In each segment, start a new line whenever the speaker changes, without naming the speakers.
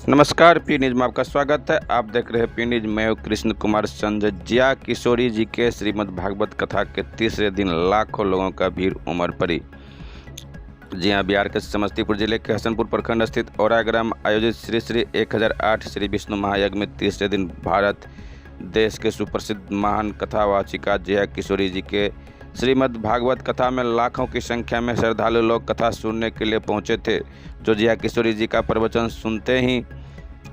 नमस्कार, P news में आपका स्वागत है। आप देख रहे हैं पी न्यूज। मैं हूं कृष्ण कुमार। संजय किशोरी जी के श्रीमद् भागवत कथा के तीसरे दिन लाखों लोगों का भीड़ उमड़ पड़ी। जी हां, बिहार के समस्तीपुर जिले के हसनपुर प्रखंड स्थित औरा ग्राम आयोजित श्री श्री 1008 श्री विष्णु महायज्ञ में तीसरे दिन भारत देश के सुप्रसिद्ध महान कथावाचिका जया किशोरी जी के श्रीमद् भागवत कथा में लाखों की संख्या में श्रद्धालु लोग कथा सुनने के लिए पहुंचे थे। जो जया किशोरी जी का प्रवचन सुनते ही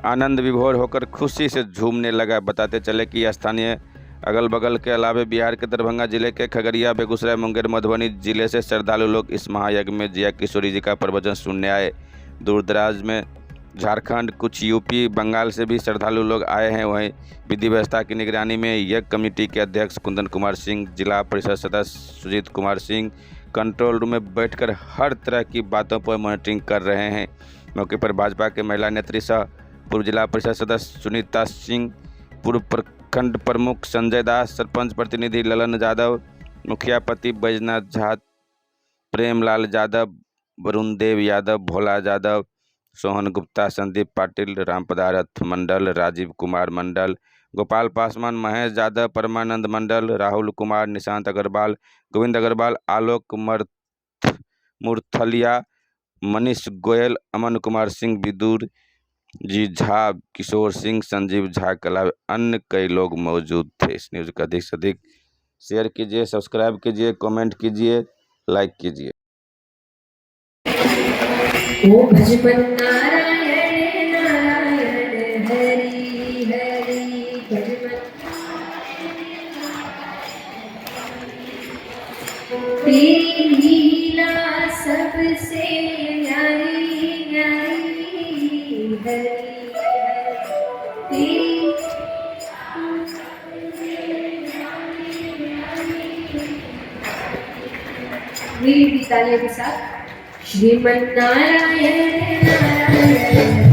आनंद विभोर होकर खुशी से झूमने लगा। बताते चले कि स्थानीय अगल बगल के अलावे बिहार के दरभंगा जिले के खगड़िया, बेगूसराय, मुंगेर, मधुबनी जिले से श्रद्धालु लोग इस महायज्ञ में जया किशोरी जी का प्रवचन सुनने आए। दूर दराज में झारखंड, कुछ यूपी, बंगाल से भी श्रद्धालु लोग आए हैं। वहीं विधि व्यवस्था की निगरानी में यज्ञ कमेटी के अध्यक्ष कुंदन कुमार सिंह, जिला परिषद सदस्य सुजीत कुमार सिंह कंट्रोल रूम में बैठकर हर तरह की बातों पर मॉनिटरिंग कर रहे हैं। मौके पर भाजपा के महिला नेत्री सह पूर्व जिला परिषद सदस्य सुनीता सिंह, पूर्व प्रखंड प्रमुख संजय दास, सरपंच प्रतिनिधि ललन यादव, मुखिया पति बैजनाथ झा, प्रेमलाल यादव, वरुण देव यादव, भोला यादव, सोहन गुप्ता, संदीप पाटिल, रामपदारथ मंडल, राजीव कुमार मंडल, गोपाल पासवान, महेश यादव, परमानंद मंडल, राहुल कुमार, निशांत अग्रवाल, गोविंद अग्रवाल, आलोक मुरथलिया, मनीष गोयल, अमन कुमार सिंह, विदुर जी झा, किशोर सिंह, संजीव झा के अलावा अन्य कई लोग मौजूद थे। इस न्यूज़ को अधिक से अधिक शेयर कीजिए, सब्सक्राइब कीजिए, कमेंट कीजिए, लाइक कीजिए।
ओम भजपन नारायण नारायण हरि हरि भजपन तेरी लीला सबसे न्यारी न्यारी हरि तेरी मेरी तालियों के साथ श्रीमन्नारायण नारायण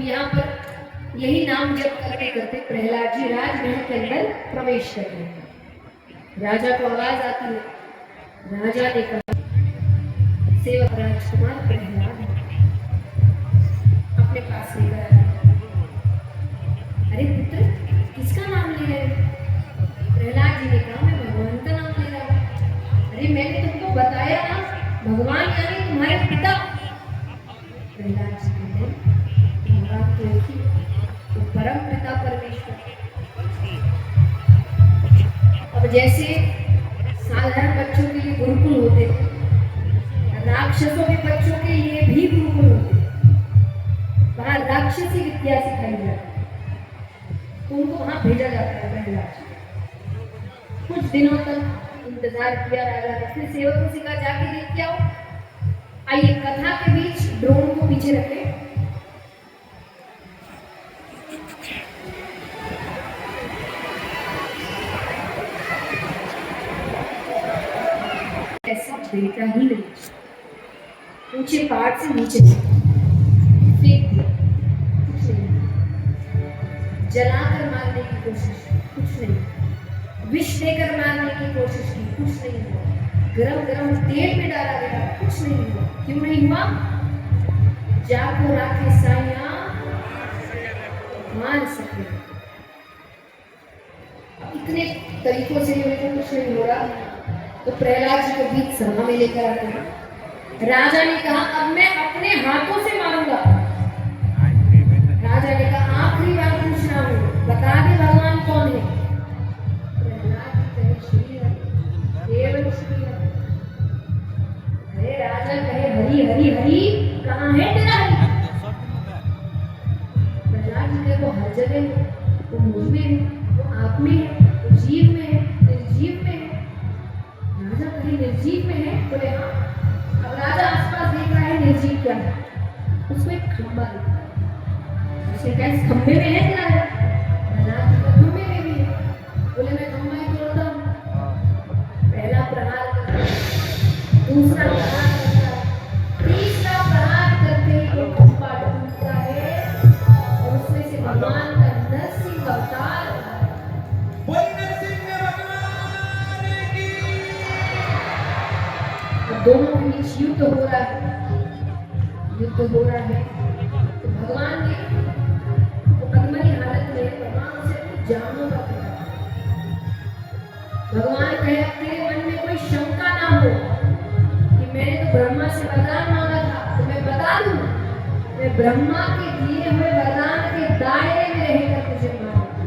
यहाँ पर यही नाम जप करते करते प्रहलाद जी राजमहल के अंदर प्रवेश कर रहे हैं। राजा को आवाज आती है। राजा ने कहा, सेवक राजकुमार प्रहलाद अपने पास ले गया। अरे पुत्र, किसका नाम ले रहे हो? प्रहलाद जी ने कहा, मैं भगवान का नाम ले रहा हूँ। अरे मैंने तुमको बताया ना, भगवान यानी तुम्हारे पिता। प्रहलाद जी कहते, तो परम पिता परमेश्वर। अब जैसे साधारण बच्चों के लिए गुरुकुल होते, राक्षसों के बच्चों के लिए भी गुरुकुल होते, वहां राक्षसी विद्या सिखाई जाती, उनको वहां भेजा जाता है। प्रहलाद कुछ दिनों तक इंतजार किया राजा ने। फिर सेवकों से कहा, जाके देख के आओ। आइए कथा के बीच ड्रोन को पीछे रखे। ऐसा बेटा ही नहीं, ऊंचे पहाड़ से नीचे फेंक दिया, कुछ नहीं। जलाकर मारने की कोशिश, कुछ नहीं। विष देकर मारने की कोशिश की, कुछ नहीं हुआ। गरम गरम तेल में डाला गया, कुछ नहीं हुआ। क्यों नहीं हुआ? जाको राखे साया मार सके, कितने तरीकों से उनको कुछ नहीं हो रहा, तो प्रहलाद जी को बीच सभा में लेकर आते हैं। राजा ने कहा अब मैं अपने हाथों से मारूंगा। राजा ने कहा आखिरी बार पूछना हूं, बता दे भगवान कौन है। प्रहलाद जी कहे श्री हरि, केवल श्री हरि। अरे राजा कहे हरि हरि हरि, कहाँ है तेरा हरि? प्रहलाद जी कहे वो हर जगह है, वो मुझ में है, वो आप में है, वो जीव में है, निर्जीव में है। राजा कहे निर्जीव में है? बोले हाँ। अब राजा आसपास देख रहा है निर्जीव क्या है, उसको एक खंबा दिखा। उसने कहा इस खंबे में है क्या है? प्रहलाद जी कहा खंबे में भी है। बोले मैं खंबा ही तोड़ता हूँ। पहला प्रहार करता है, दूसरा प्रहार करता है, तीसरा प्रहार करते ही वो खंबा टूटता है और उसमें से भगवान का नरसिंह अवतार दोनों के बीच युद्ध हो रहा है, युद्ध हो रहा है। तो भगवान ने वो अधमरी हालत में भगवान से कुछ जानने का प्रयास। भगवान कहे अब तेरे मन में कोई शंका ना हो कि मैंने तो ब्रह्मा से वरदान मांगा था, तो मैं बता दूं मैं ब्रह्मा के दिए हुए वरदान के दायरे में रहकर तुझे मारूंगा।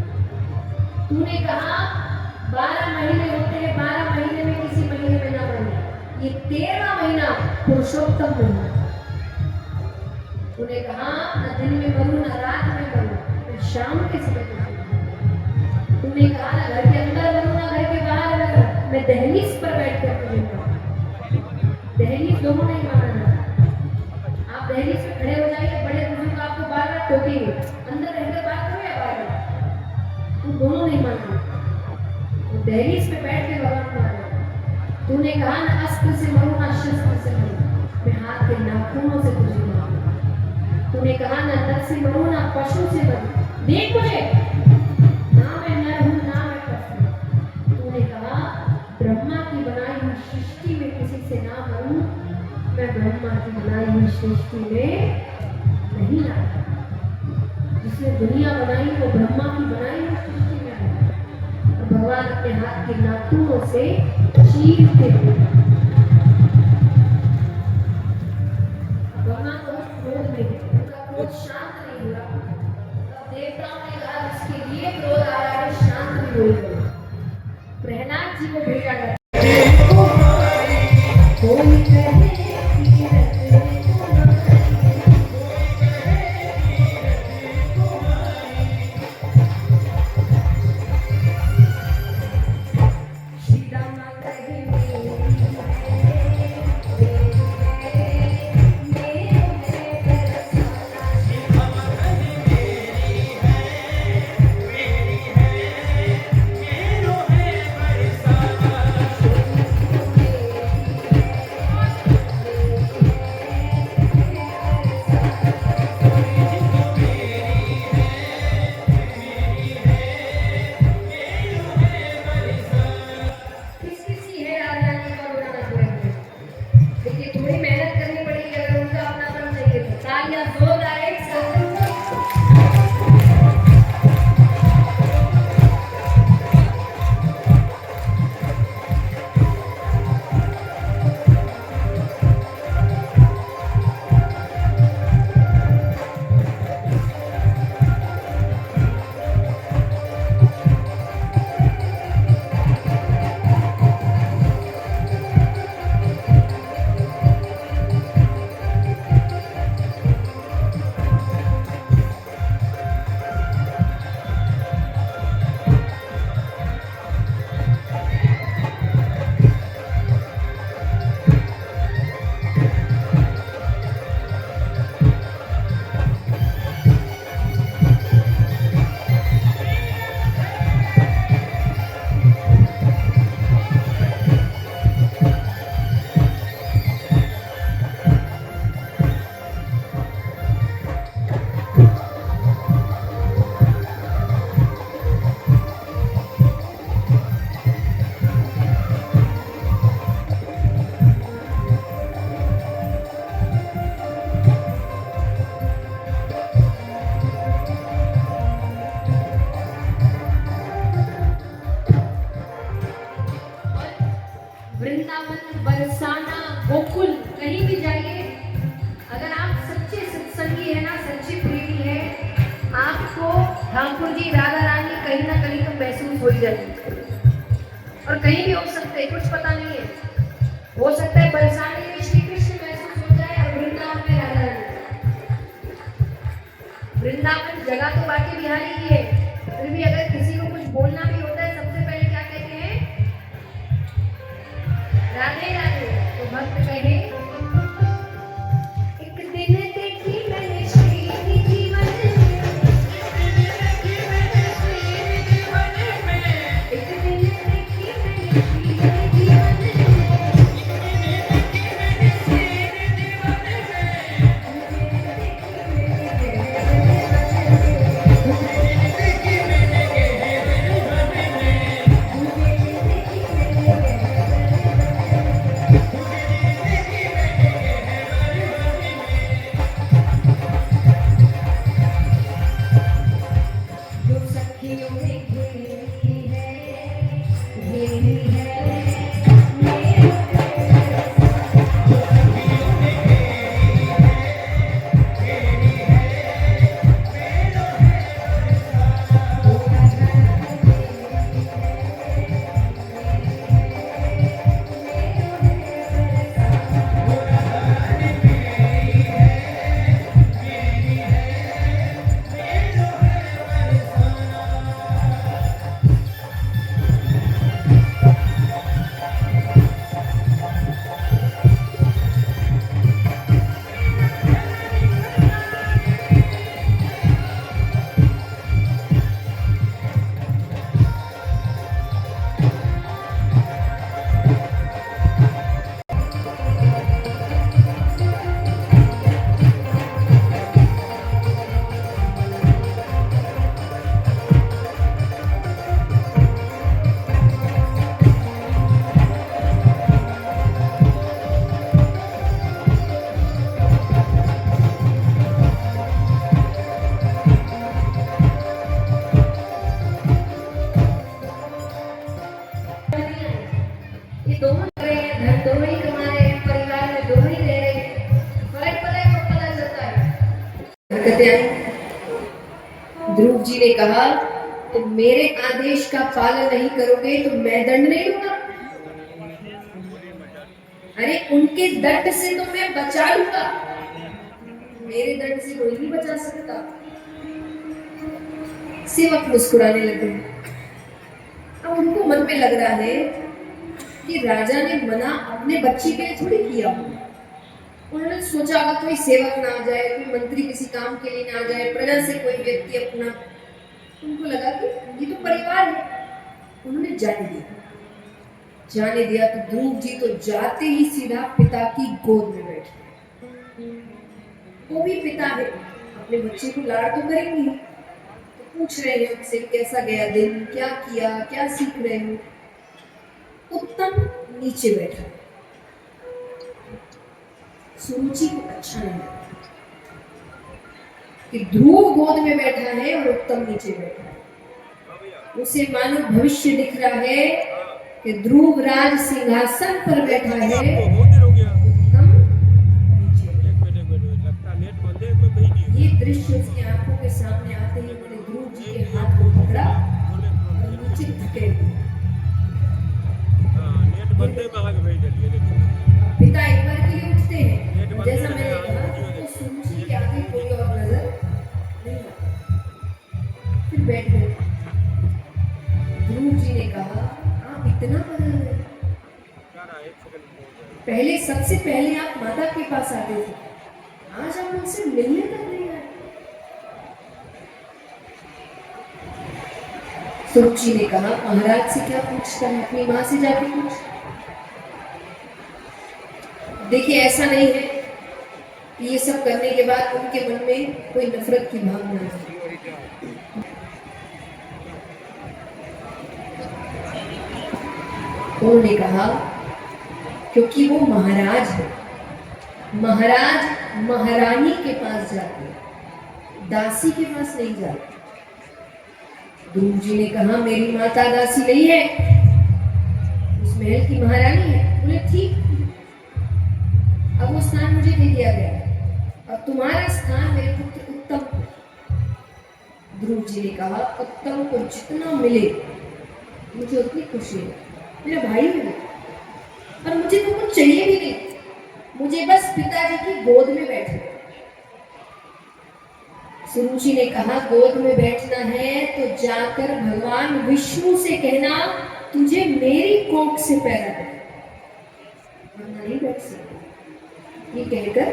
तूने कहा 12 महीने होते हैं, 12 महीने में किसी महीने में ना बने, ये 13वां महीना पुरुषोत्तम महीना। तूने कहा न दिन में मरूं न रात में मरूं, मैं शाम के समय मरूं। तूने कहा न घर के अंदर मरूं न घर के बाहर मरूं, मैं दहलीज पर बैठ कर तुझे मरूं। दहलीज दोनों नहीं माना। आप दहलीज पे खड़े हो जाइए, बड़े बुजुर्ग आपको बार बार टोकेंगे, अंदर रहकर बात करो या बाहर, तुम दोनों नहीं माना। दहलीज पे बैठ के भगवान मारो। तूने कहा ना अस्त्र से मरूं ना शस्त्र से मरूं, मैं हाथ के नाखूनों से तुझे मारूंगा। तूने कहा ना नर से मरूं ना पशु से मरूं, देख मुझे ना मैं नर हूं ना मैं पशु। तूने कहा ब्रह्मा की बनाई हुई सृष्टि में किसी से ना मरूं, मैं ब्रह्मा की बनाई हुई सृष्टि में नहीं आता। जिसने दुनिया बनाई वो ब्रह्मा की बनाई हुई सृष्टि में आया। और भगवान अपने हाथ के नाखूनों से चीरते हुए भगवान बहुत क्रोध में है, उनका क्रोध शांत नहीं हुआ। तब देवताओं ने कहा जिसके लिए क्रोध आ रहा है शांत भी हो गया। प्रहलाद जी को भेजा गया। कोई कहे ठाकुर जी राधा रानी कहीं ना कहीं तो महसूस हो ही जाएगी, और कहीं भी हो सकते हैं, कुछ पता नहीं है। हो सकता है बरसाने में श्री कृष्ण महसूस हो जाए और वृंदावन में राधा रानी। वृंदावन जगह तो बाकी बिहारी की है, फिर भी अगर किसी को कुछ बोलना भी होता है सबसे पहले क्या कहते हैं? राधे राधे। तो भक्त कहे एक दिन देखी मैंने श्री जीवन में, एक दिन देखी मैंने श्री जीवन जो सखियों ने घेरी है, घेरी है मेरे ये दोनों कर रहे हैं, धन दोनों ही कमा रहे हैं, परिवार में दोनों ही रह रहे हैं, फर्क पता है कब पता चलता है? कहते हैं ध्रुव जी ने कहा तो मेरे आदेश का पालन नहीं करोगे तो मैं दंड नहीं दूंगा। अरे उनके दंड से तो मैं बचा लूंगा, मेरे दंड से कोई नहीं बचा सकता। सेवक मुस्कुराने लगे। अब उनको मन में लग रहा है कि राजा ने मना अपने बच्ची के लिए थोड़ी किया। उन्होंने सोचा अगर कोई सेवक ना आ जाए, कोई मंत्री किसी काम के लिए ना आ जाए, प्रजा से कोई व्यक्ति अपना, उनको लगा कि ये तो परिवार है, उन्होंने जाने दिया। जाने दिया तो ध्रुव जी तो जाते ही सीधा पिता की गोद में बैठे। वो भी पिता है, अपने बच्चे को लाड़ तो करेंगे, तो पूछ रहे हैं उनसे कैसा गया दिन, क्या किया, क्या सीख रहे हो। उत्तम नीचे बैठा, सुरुचि को अच्छा नहीं लगा कि ध्रुव गोद में बैठा है और उत्तम नीचे बैठा है। उसे मानो भविष्य दिख रहा है कि ध्रुव राज सिंहासन पर बैठा है, उत्तम नीचे। ये दृश्य उसकी आंखों के सामने आते ही उन्होंने ध्रुव जी के हाथ को पकड़ा और नीचे धकेल दिया। पिता एक बार के लिए उठते हैं, जैसा मैंने कहा तो सुरुचि के आगे कोई और नजर नहीं आता। फिर बैठ गए। ध्रुव जी ने कहा आप इतना बदल गए, पहले सबसे पहले आप माता के पास आते थे, आज आप उनसे मिलने तक नहीं आए। सुरुचि ने कहा महाराज से क्या पूछता है, अपनी माँ से जाके पूछ। देखिए ऐसा नहीं है कि ये सब करने के बाद उनके मन में कोई नफरत की भावना है। उन्होंने कहा क्योंकि वो महाराज है, महाराज महारानी के पास जाते हैं, दासी के पास नहीं जाते। ध्रुव जी ने कहा मेरी माता दासी नहीं है, उस महल की महारानी है। बोले ठीक, अब वो स्थान मुझे दे दिया गया, अब तुम्हारा स्थान मेरे पुत्र उत्तम। ध्रुव जी ने कहा, उत्तम को जितना मिले मुझे उतनी खुशी है, मेरा भाई है और मुझे तो कुछ चाहिए भी नहीं, मुझे बस पिताजी की गोद में बैठना। सुरुचि ने कहा, गोद में बैठना है तो जाकर भगवान विष्णु से कहना तुझे मेरी कोख से पैदा कर, वरना नहीं बैठ सकती। ये कहकर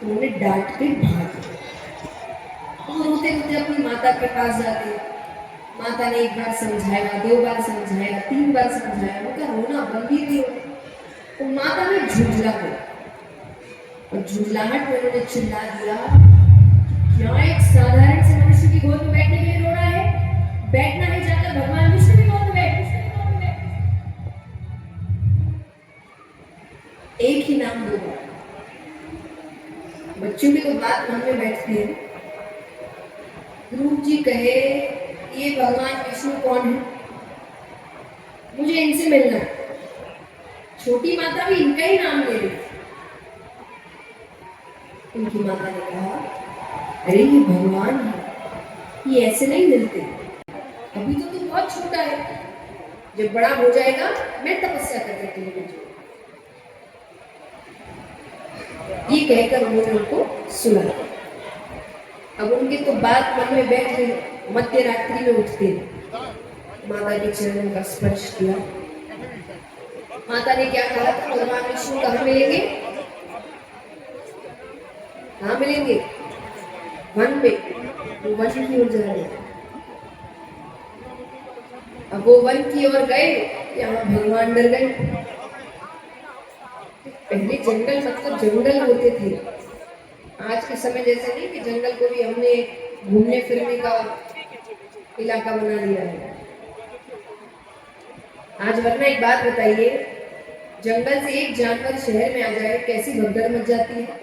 उन्होंने डांट के भाग दिया। वो रोते रोते अपनी माता के पास जाते, माता ने एक बार समझाया, 2 बार समझाया, 3 बार समझाया, उनका रोना बंद ही नहीं होता। तो माता ने झुंझला कर, और झुंझलाहट में उन्होंने चिल्ला दिया, क्या एक साधारण से मनुष्य की गोद में बैठने के लिए रो रहा है? बैठना है जाकर भगवान विष्णु की गोद में बैठ, विष्णु की गोद में बैठ। एक ही नाम 2 बार। बच्चों की तो बात मन में बैठती है। ध्रुव जी कहे, ये भगवान विष्णु कौन है? मुझे इनसे मिलना है। छोटी माता भी इनका ही नाम ले रही थी। उनकी माता ने कहा, अरे ये भगवान है, ये ऐसे नहीं मिलते, अभी तो तू बहुत छोटा है, जब बड़ा हो जाएगा मैं तपस्या करके तुम्हें भेजूंगा। ये कहकर उन्होंने उनको सुला। अब उनके तो बात मन में बैठ गई। मध्य रात्रि में उठते माता के चरणों का स्पर्श किया। माता ने क्या कहा था, भगवान विष्णु कहाँ मिलेंगे? कहाँ मिलेंगे? वन में। वो वन की ओर जा रहे। अब वो वन की ओर गए, यहाँ भगवान डर गए। पहले जंगल मतलब जंगल होते थे, आज के समय जैसे नहीं कि जंगल को भी हमने घूमने फिरने का इलाका बना लिया है। आज वरना एक बात बताइए, जंगल से एक जानवर शहर में आ जाए कैसी भगदड़ मच जाती है।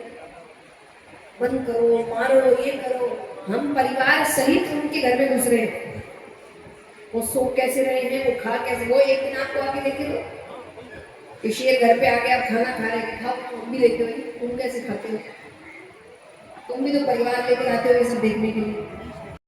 बंद करो, मारो, ये करो। हम परिवार सहित उनके घर में घुस रहे हैं। वो सो कैसे रहे हैं, वो खा कैसे, वो एक दिन आपको आके देखे लो कि शेर घर पे आके आप खाना खा रहे हैं, खाओ, तुम भी देखते हो, तुम कैसे खाते हो? तुम भी तो परिवार लेकर आते हो ये सब देखने के लिए।